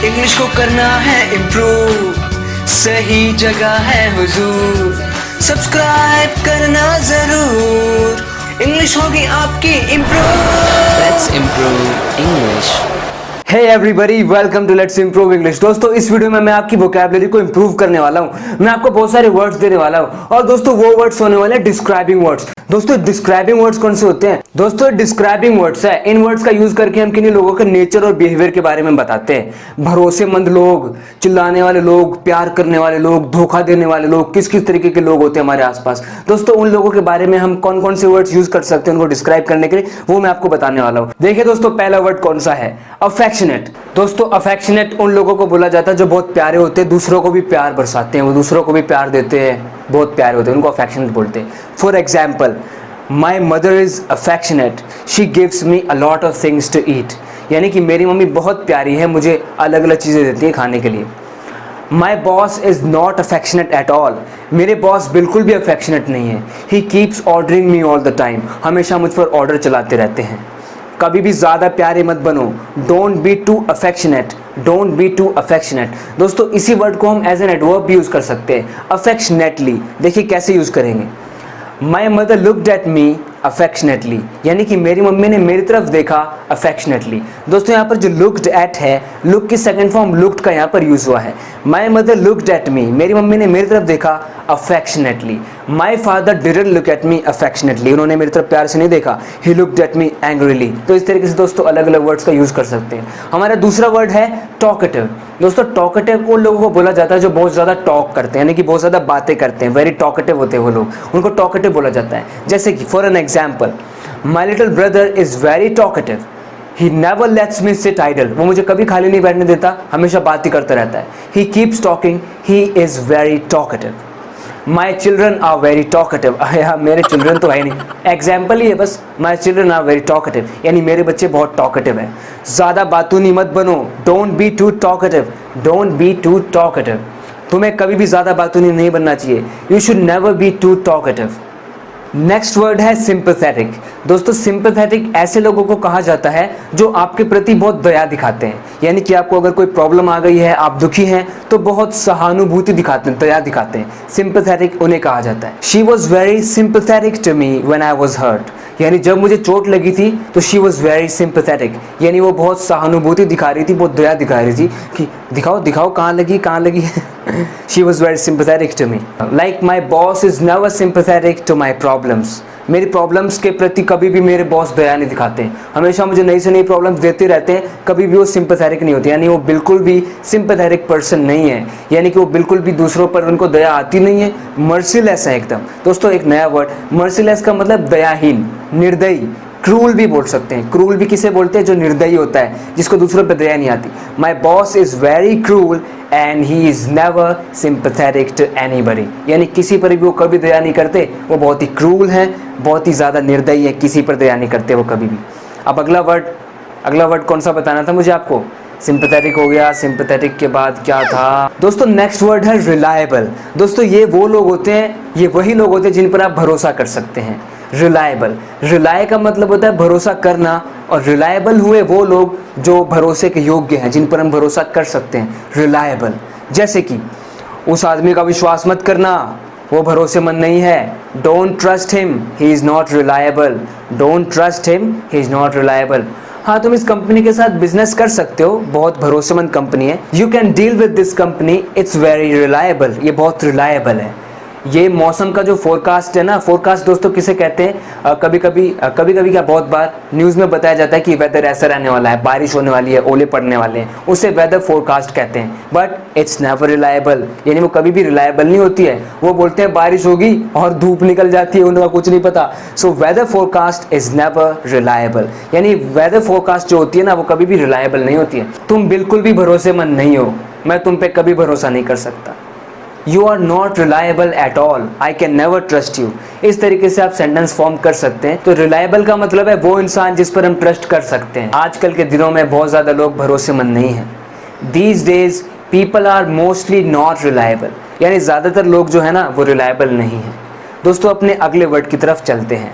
English को करना है इम्प्रूव, सही जगह है हुजूर, सब्सक्राइब करना जरूर, इंग्लिश होगी आपकी improve. Let's improve English. Hey everybody, welcome to let's improve English. दोस्तों, इस वीडियो में मैं आपकी वोकैबुलरी को इंप्रूव करने वाला हूं। मैं आपको बहुत सारे वर्ड्स देने वाला हूं और दोस्तों वो वर्ड्स होने वाले हैं डिस्क्राइबिंग वर्ड्स। दोस्तों, डिस्क्राइबिंग वर्ड्स कौन से होते हैं? दोस्तों, डिस्क्राइबिंग वर्ड्स है। इन वर्ड्स का यूज करके हम किन्हीं लोगों के नेचर और बिहेवियर के बारे में बताते हैं। भरोसेमंद लोग, चिल्लाने वाले लोग, प्यार करने वाले लोग, धोखा देने वाले लोग, किस किस तरीके के लोग होते हैं हमारे आसपास। दोस्तों, उन लोगों के बारे में हम कौन कौन से वर्ड्स यूज कर सकते हैं उनको डिस्क्राइब करने के लिए, वो मैं आपको बताने वाला हूं। देखिए दोस्तों, पहला वर्ड कौन सा है? अफेक्शनेट। दोस्तों, अफेक्शनेट उन लोगों को बोला जाता है जो बहुत प्यारे होते हैं, दूसरों को भी प्यार बरसाते हैं, वो दूसरों को भी प्यार देते हैं, बहुत प्यारे होते हैं, उनको अफेक्शनेट बोलते हैं। For example, my mother is affectionate, she gives me a lot of things to eat. यानी कि मेरी मम्मी बहुत प्यारी है, मुझे अलग अलग चीज़ें देती हैं खाने के लिए। My boss is not affectionate at all, मेरे बॉस बिल्कुल भी अफेक्शनेट नहीं है। He keeps ordering me all the time, हमेशा मुझ पर ऑर्डर चलाते रहते हैं। कभी भी ज़्यादा प्यारे मत बनो, don't be too affectionate, don't be too affectionate. दोस्तों, इसी वर्ड को हम एज एन एडवर्ब भी यूज़ कर सकते हैं, अफेक्शनेटली। देखिए कैसे यूज़ करेंगे। My mother looked at me affectionately, यानी कि मेरी मम्मी ने मेरी तरफ देखा अफेक्शनेटली। दोस्तों, यहाँ पर जो लुक्ड एट है, लुक की सेकंड फॉर्म लुक्ड का यहाँ पर यूज हुआ है। माई मदर लुक्ड एट मी, मेरी मम्मी ने मेरी तरफ देखा affectionately. My father didn't look at me affectionately, उन्होंने मेरी तरफ प्यार से नहीं देखा, he looked at me angrily. तो इस तरीके से दोस्तों अलग अलग वर्ड्स का यूज कर सकते हैं। हमारा दूसरा वर्ड है टॉकेटिव। दोस्तों, टॉकेटिव उन लोगों को बोला जाता है जो बहुत ज़्यादा टॉक करते हैं, यानी कि बहुत ज़्यादा बातें करते हैं, वेरी टॉकेटिव होते हैं वो लोग, उनको टॉकेटिव बोला जाता है। जैसे कि for an example, my little brother is very talkative, he never lets me sit idle, वो मुझे कभी खाली नहीं बैठने देता, हमेशा बात ही करता रहता है। He keeps talking, he is very talkative. My children are very talkative, हाँ मेरे चिल्ड्रन तो है नहीं, एग्जाम्पल ही है बस। My children are very talkative, यानी मेरे बच्चे बहुत टॉकेटिव हैं। ज़्यादा बातूनी मत बनो, don't be too talkative, don't be too talkative. तुम्हें कभी भी ज़्यादा बातूनी नहीं बनना चाहिए, you should never be too talkative. Next word है सिंपैथेटिक। दोस्तों, सिंपैथेटिक ऐसे लोगों को कहा जाता है जो आपके प्रति बहुत दया दिखाते हैं, यानी कि आपको अगर कोई प्रॉब्लम आ गई है, आप दुखी हैं, तो बहुत सहानुभूति दिखाते हैं, दया दिखाते हैं। सिंपैथेटिक उन्हें कहा जाता है। She was very sympathetic to me when I was hurt, यानी जब मुझे चोट लगी थी तो शी वॉज वेरी सिंपैथेटिक, यानी वो बहुत सहानुभूति दिखा रही थी, बहुत दया दिखा रही थी कि दिखाओ दिखाओ कहाँ लगी कहाँ लगी। She was very sympathetic to me. Like my boss is never sympathetic to my problems. मेरी प्रॉब्लम्स के प्रति कभी भी मेरे बॉस दया नहीं दिखाते हैं, हमेशा मुझे नई से नई प्रॉब्लम्स देते रहते हैं, कभी भी वो सिंपैथेटिक नहीं होते, यानी वो बिल्कुल भी सिंपैथेटिक पर्सन नहीं है, यानी कि वो बिल्कुल भी दूसरों पर उनको दया आती नहीं है, मर्सीलेस है एकदम। दोस्तों, एक नया वर्ड, मर्सीलेस का मतलब दयाहीन, निर्दयी। क्रूल भी बोल सकते हैं। क्रूल भी किसे बोलते हैं? जो निर्दयी होता है, जिसको दूसरों पर दया नहीं आती। My boss is very cruel and he is never sympathetic to anybody, यानी किसी पर भी वो कभी दया नहीं करते, वो बहुत ही क्रूल हैं, बहुत ही ज़्यादा निर्दयी है, किसी पर दया नहीं करते वो कभी भी। अब अगला वर्ड कौन सा बताना था मुझे आपको? सिंपैथेटिक हो गया। सिंपैथेटिक के बाद क्या था दोस्तों? नेक्स्ट वर्ड है रिलायबल। दोस्तों, ये वो लोग होते हैं, ये वही लोग होते हैं जिन पर आप भरोसा कर सकते हैं। रिलायबल, रिलाय का मतलब होता है भरोसा करना, और रिलायबल हुए वो लोग जो भरोसे के योग्य हैं, जिन पर हम भरोसा कर सकते हैं, रिलायबल। जैसे कि उस आदमी का विश्वास मत करना, वो भरोसेमंद नहीं है, don't trust him, he is not reliable, don't trust him, he is not reliable. हाँ, तुम इस कंपनी के साथ बिजनेस कर सकते हो, बहुत भरोसेमंद कंपनी है, you can deal with this company, it's very reliable, ये बहुत रिलायबल है। ये मौसम का जो फोरकास्ट है ना, फोरकास्ट दोस्तों किसे कहते हैं? कभी कभी क्या बहुत बार न्यूज़ में बताया जाता है कि वेदर ऐसा रहने वाला है, बारिश होने वाली है, ओले पड़ने वाले हैं, उसे वेदर फोरकास्ट कहते हैं। बट इट्स नेवर रिलायबल, यानी वो कभी भी रिलायबल नहीं होती है। वो बोलते हैं बारिश होगी और धूप निकल जाती है, उनका कुछ नहीं पता। So whether forecast is never reliable, यानी वेदर फोरकास्ट जो होती है ना, वो कभी भी रिलायबल नहीं होती है। तुम बिल्कुल भी भरोसेमंद नहीं हो, मैं तुम पे कभी भरोसा नहीं कर सकता। You are not reliable at all, I can never trust you. इस तरीके से आप सेंटेंस फॉर्म कर सकते हैं। तो रिलायबल का मतलब है वो इंसान जिस पर हम ट्रस्ट कर सकते हैं। आजकल के दिनों में बहुत ज़्यादा लोग भरोसेमंद नहीं हैं। These days people are mostly not reliable, यानी ज़्यादातर लोग जो है ना वो रिलायबल नहीं है। दोस्तों, अपने अगले वर्ड की तरफ चलते हैं।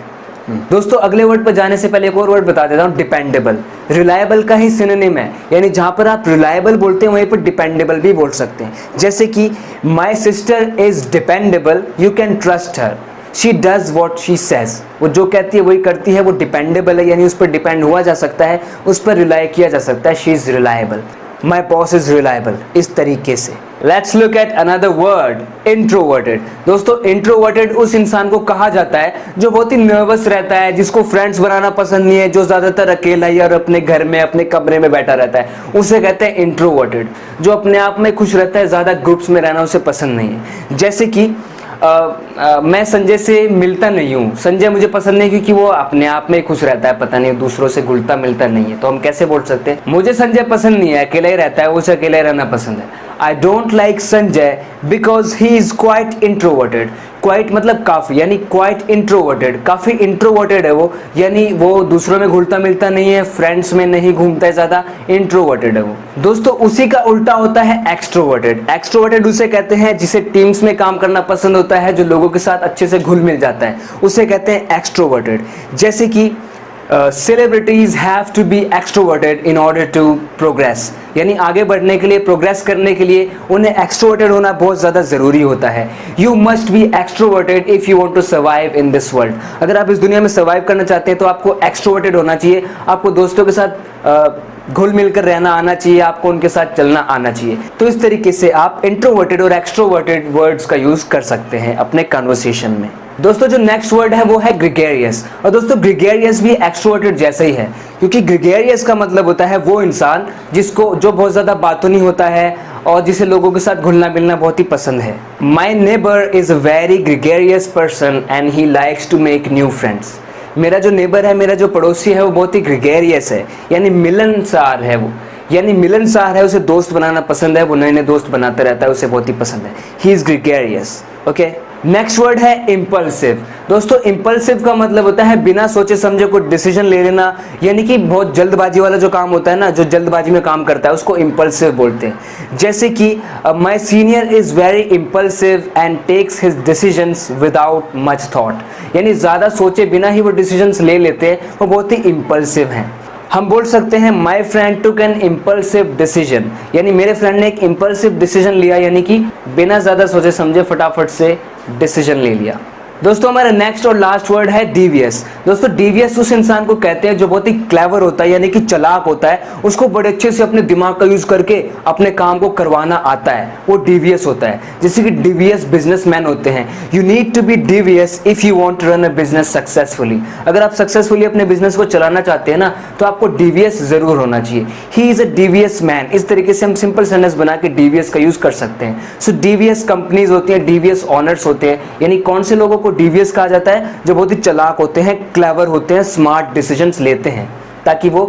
दोस्तों अगले वर्ड पर जाने से पहले एक और वर्ड बता देता हूँ, डिपेंडेबल। रिलायबल का ही सिनोनिम है, यानी जहाँ पर आप रिलायबल बोलते हैं वहीं पर डिपेंडेबल भी बोल सकते हैं। जैसे कि my sister is dependable, you can trust her, she does what she says. वो जो कहती है वही करती है, वो डिपेंडेबल है, यानी उस पर डिपेंड हुआ जा सकता है, उस पर रिलाई किया जा सकता है। She is reliable, my boss is reliable, इस तरीके से। Let's look at another word, introverted. दोस्तों इंट्रोवर्टेड उस इंसान को कहा जाता है जो बहुत ही नर्वस रहता है, जिसको फ्रेंड्स बनाना पसंद नहीं है, जो ज्यादातर अकेला ही और अपने घर में अपने कमरे में बैठा रहता है, उसे कहते हैं इंट्रोवर्टेड। जो अपने आप में खुश रहता है, ज्यादा ग्रुप्स में रहना उसे पसंद नहीं है। जैसे कि मैं संजय से मिलता नहीं हूँ, संजय मुझे पसंद नहीं क्योंकि वो अपने आप में खुश रहता है, पता नहीं दूसरों से घुलता मिलता नहीं है। तो हम कैसे बोल सकते हैं, मुझे संजय पसंद नहीं है, अकेला ही रहता है, उसे अकेला ही रहना पसंद है। I don't like Sanjay because he is quite introverted. Quite मतलब काफ़ी, यानी क्वाइट इंट्रोवर्टेड, काफ़ी इंट्रोवर्टेड है वो, यानी वो दूसरों में घुलता मिलता नहीं है, फ्रेंड्स में नहीं घूमता है ज़्यादा, इंट्रोवर्टेड है वो। दोस्तों उसी का उल्टा होता है एक्सट्रोवर्टेड। एक्सट्रोवर्टेड उसे कहते हैं जिसे टीम्स में काम करना पसंद होता है, जो लोगों के साथ अच्छे से घुल मिल जाता है, उसे कहते हैं एक्सट्रोवर्टेड। जैसे कि celebrities have to be extroverted in order to progress, यानी आगे बढ़ने के लिए, प्रोग्रेस करने के लिए उन्हें एक्सट्रोवर्टेड होना बहुत ज़्यादा ज़रूरी होता है। You must be extroverted if you want to survive in this world. अगर आप इस दुनिया में सर्वाइव करना चाहते हैं तो आपको एक्सट्रोवर्टेड होना चाहिए, आपको दोस्तों के साथ घुल मिलकर रहना आना चाहिए, आपको उनके साथ चलना आना चाहिए। तो इस तरीके से आप इंट्रोवर्टेड और एक्सट्रोवर्टेड वर्ड्स का यूज़ कर सकते हैं अपने कन्वर्सेशन में। दोस्तों जो नेक्स्ट वर्ड है वो है ग्रेगेरियस। और दोस्तों ग्रेगेरियस भी एक्सट्रोवर्टेड जैसा ही है, क्योंकि ग्रेगेरियस का मतलब होता है वो इंसान जो बहुत ज़्यादा बातूनी होता है और जिसे लोगों के साथ घुलना मिलना बहुत ही पसंद है। My neighbour is a very gregarious person and he likes to make new friends. मेरा जो नेबर है, मेरा जो पड़ोसी है, वो बहुत ही ग्रेगेरियस है, यानी मिलनसार है वो, यानी मिलनसार है, उसे दोस्त बनाना पसंद है, वो नए नए दोस्त बनाता रहता है, उसे बहुत ही पसंद है। He is gregarious. Okay, next word है इम्पल्सिव। दोस्तों इम्पल्सिव का मतलब होता है बिना सोचे समझे कोई डिसीजन ले लेना, यानी कि बहुत जल्दबाजी वाला जो काम होता है ना, जो जल्दबाजी में काम करता है, उसको इम्पल्सिव बोलते हैं। जैसे कि my senior is very impulsive and takes his decisions without much thought, यानी ज़्यादा सोचे बिना ही वो डिसीजंस ले लेते हैं, वो बहुत ही इम्पल्सिव हैं। हम बोल सकते हैं my friend took an impulsive decision, यानी मेरे फ्रेंड ने एक इम्पल्सिव डिसीजन लिया, यानी कि बिना ज़्यादा सोचे समझे फटाफट से डिसीजन ले लिया। दोस्तों हमारा नेक्स्ट और लास्ट वर्ड है डीवियस। दोस्तों डीवियस उस इंसान को कहते हैं जो बहुत ही क्लेवर होता है, यानी कि चालाक होता है, उसको बड़े अच्छे से अपने दिमाग का यूज करके अपने काम को करवाना आता है, वो डीवियस होता है। जैसे कि डीवियस बिजनेसमैन होते हैं। You need to be devious if you want to run a business successfully. अगर आप सक्सेसफुली अपने बिजनेस को चलाना चाहते हैं ना, तो आपको डीवियस जरूर होना चाहिए। He is a devious man. इस तरीके से हम सिंपल सेंटेंस बना के डीवियस का यूज कर सकते हैं। सो डीवियस कंपनीज होती हैं, डीवियस ऑनर्स होते हैं, यानी कौन से लोगों को डीवियस कहा जाता है, जो बहुत ही चालाक होते हैं, क्लेवर होते हैं, स्मार्ट डिसीजंस लेते हैं, ताकि वो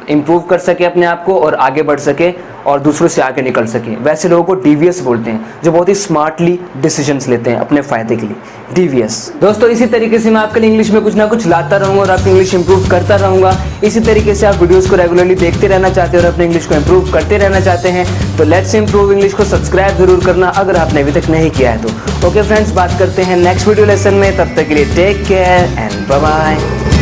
इम्प्रूव कर सके अपने आप को और आगे बढ़ सके और दूसरों से आगे निकल सके। वैसे लोगों को डीवियस बोलते हैं, जो बहुत ही स्मार्टली डिसीजंस लेते हैं अपने फायदे के लिए, डीवियस। दोस्तों इसी तरीके से मैं आपके लिए इंग्लिश में कुछ ना कुछ लाता रहूँगा और आपकी इंग्लिश इंप्रूव करता रहूँगा। इसी तरीके से आप वीडियोस को रेगुलरली देखते रहना चाहते हैं और अपने इंग्लिश को इंप्रूव करते रहना चाहते हैं, तो लेट्स इंप्रूव इंग्लिश को सब्सक्राइब जरूर करना अगर आपने अभी तक नहीं किया है तो। ओके फ्रेंड्स, बात करते हैं नेक्स्ट वीडियो लेसन में, तब तक के लिए take care and bye bye.